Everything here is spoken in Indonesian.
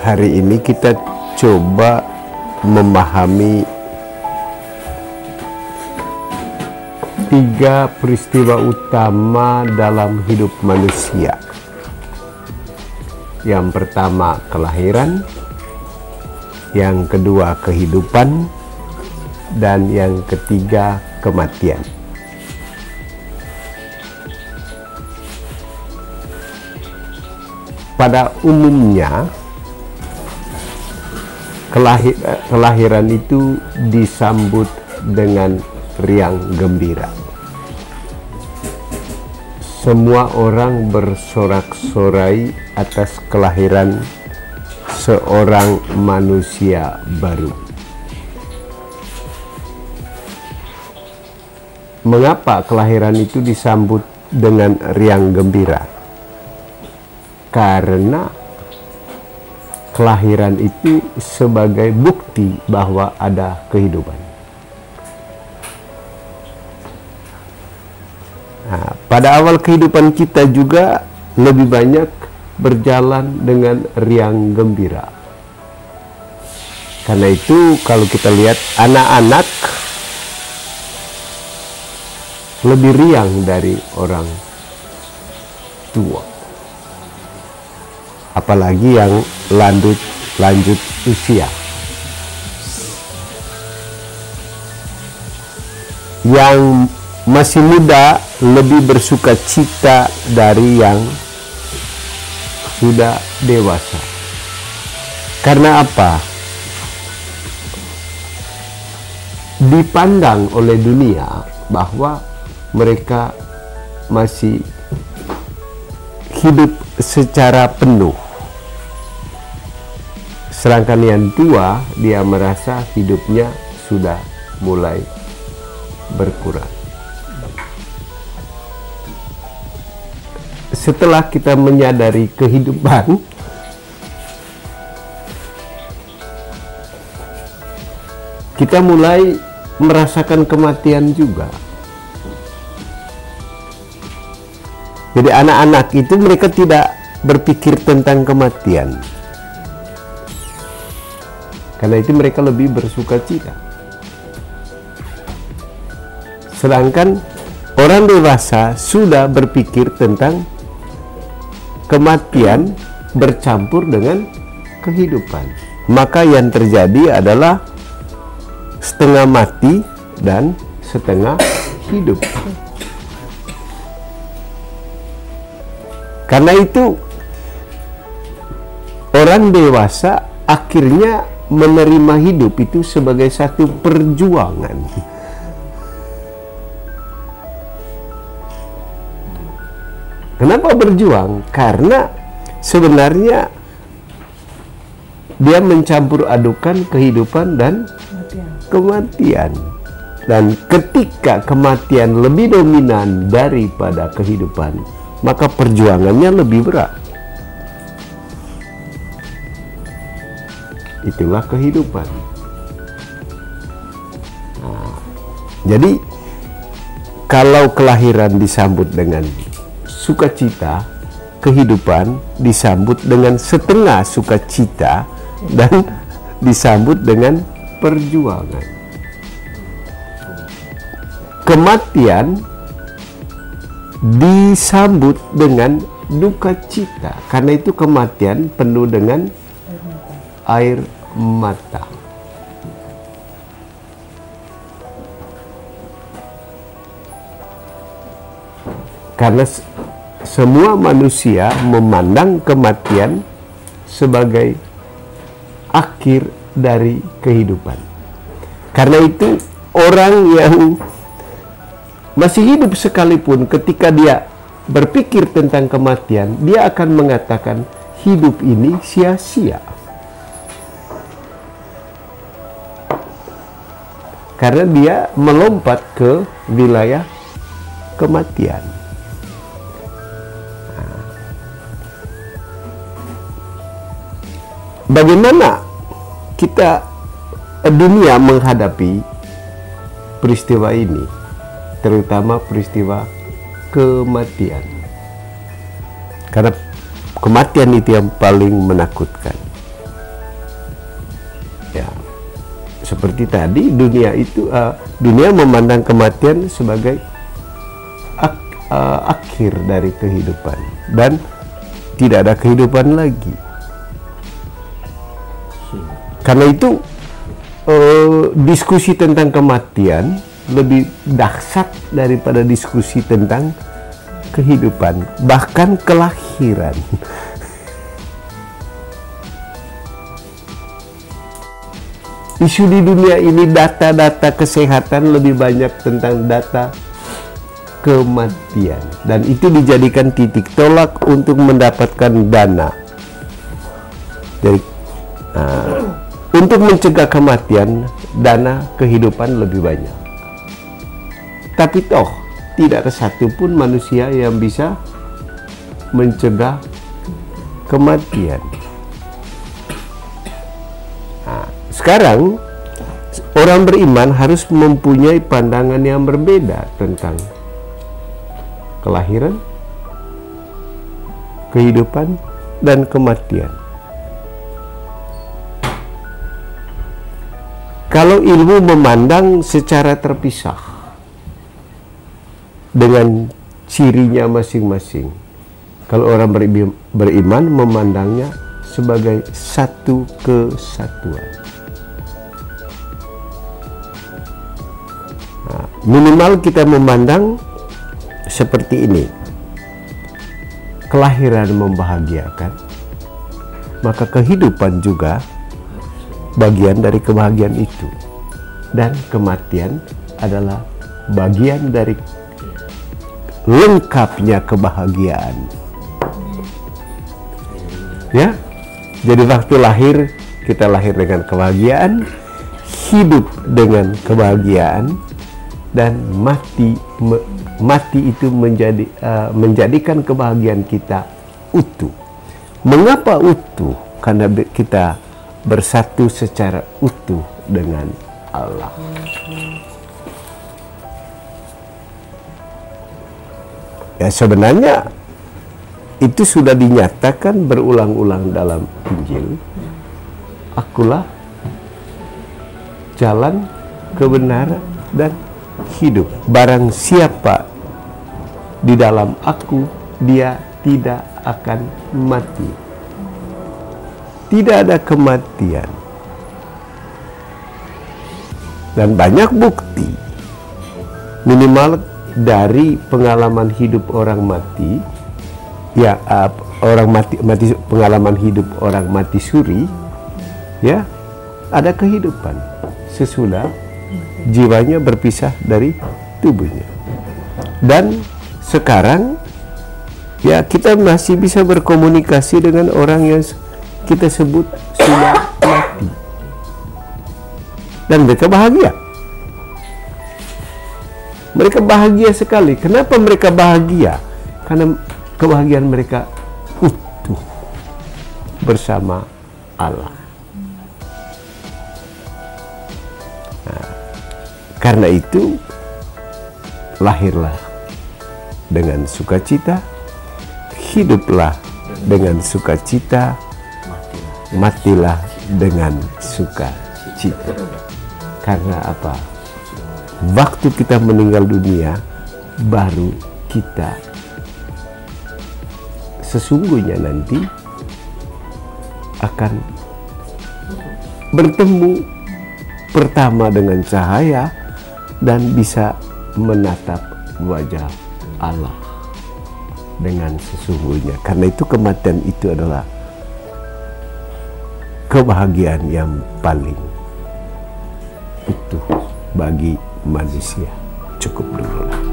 Hari ini kita coba memahami 3 peristiwa utama dalam hidup manusia. Yang pertama kelahiran, yang kedua kehidupan, dan yang ketiga kematian. Pada umumnya kelahiran itu disambut dengan riang gembira. Semua orang bersorak-sorai atas kelahiran seorang manusia baru. Mengapa kelahiran itu disambut dengan riang gembira? Karena kelahiran itu sebagai bukti bahwa ada kehidupan. Nah, pada awal kehidupan kita juga lebih banyak berjalan dengan riang gembira. Karena itu kalau kita lihat anak-anak lebih riang dari orang tua. Apalagi yang lanjut usia. Yang masih muda lebih bersuka cita dari yang sudah dewasa. Karena apa? Dipandang oleh dunia bahwa mereka masih hidup secara penuh. Sedangkan yang tua, dia merasa hidupnya sudah mulai berkurang. Setelah kita menyadari kehidupan, kita mulai merasakan kematian juga. Jadi anak-anak itu mereka tidak berpikir tentang kematian. Karena itu mereka lebih bersuka cita. Sedangkan orang dewasa sudah berpikir tentang kematian bercampur dengan kehidupan. Maka yang terjadi adalah setengah mati dan setengah hidup. Karena itu orang dewasa akhirnya menerima hidup itu sebagai satu perjuangan. Kenapa berjuang? Karena sebenarnya dia mencampur adukan kehidupan dan kematian. Dan ketika kematian lebih dominan daripada kehidupan, maka perjuangannya lebih berat. Itulah kehidupan. Nah, jadi kalau kelahiran disambut dengan sukacita, kehidupan disambut dengan setengah sukacita dan disambut dengan perjuangan. Kematian disambut dengan duka cita, karena itu kematian penuh dengan air mata. Karena semua manusia memandang kematian sebagai akhir dari kehidupan. Karena itu orang yang masih hidup sekalipun ketika dia berpikir tentang kematian, dia akan mengatakan hidup ini sia-sia. Karena dia melompat ke wilayah kematian. Bagaimana kita dunia menghadapi peristiwa ini, terutama peristiwa kematian? Karena kematian itu yang paling menakutkan. seperti tadi, dunia memandang kematian sebagai akhir dari kehidupan dan tidak ada kehidupan lagi. Karena itu diskusi tentang kematian lebih dahsyat daripada diskusi tentang kehidupan, bahkan kelahiran. Isu di dunia ini, data-data kesehatan lebih banyak tentang data kematian, dan itu dijadikan titik tolak untuk mendapatkan dana. Jadi untuk mencegah kematian, dana kehidupan lebih banyak. Tapi toh tidak ada satupun manusia yang bisa mencegah kematian. Sekarang orang beriman harus mempunyai pandangan yang berbeda tentang kelahiran, kehidupan, dan kematian. Kalau ilmu memandang secara terpisah dengan cirinya masing-masing, kalau orang beriman memandangnya sebagai satu kesatuan. Minimal kita memandang seperti ini: kelahiran membahagiakan, maka kehidupan juga bagian dari kebahagiaan itu, dan kematian adalah bagian dari lengkapnya kebahagiaan. Ya, jadi waktu lahir kita lahir dengan kebahagiaan, hidup dengan kebahagiaan, dan mati itu menjadikan kebahagiaan kita utuh. Mengapa utuh? Karena kita bersatu secara utuh dengan Allah. Ya, sebenarnya itu sudah dinyatakan berulang-ulang dalam Injil. Akulah jalan, kebenaran, dan hidup. Barang siapa di dalam aku, dia tidak akan mati. Tidak ada kematian. Dan banyak bukti, minimal dari pengalaman hidup orang mati, ya, pengalaman hidup orang mati suri, ya, ada kehidupan sesudah jiwanya berpisah dari tubuhnya. Dan sekarang, ya, kita masih bisa berkomunikasi dengan orang yang kita sebut sudah mati, dan mereka bahagia. Mereka bahagia sekali. Kenapa mereka bahagia? Karena kebahagiaan mereka utuh bersama Allah. Nah, karena itu lahirlah dengan sukacita, hiduplah dengan sukacita, matilah dengan sukacita. Karena apa? Waktu kita meninggal dunia, baru kita sesungguhnya nanti akan bertemu pertama dengan cahaya dan bisa menatap wajah Allah dengan sesungguhnya. Karena itu kematian itu adalah kebahagiaan yang paling utuh bagi manusia. Cukup dulu.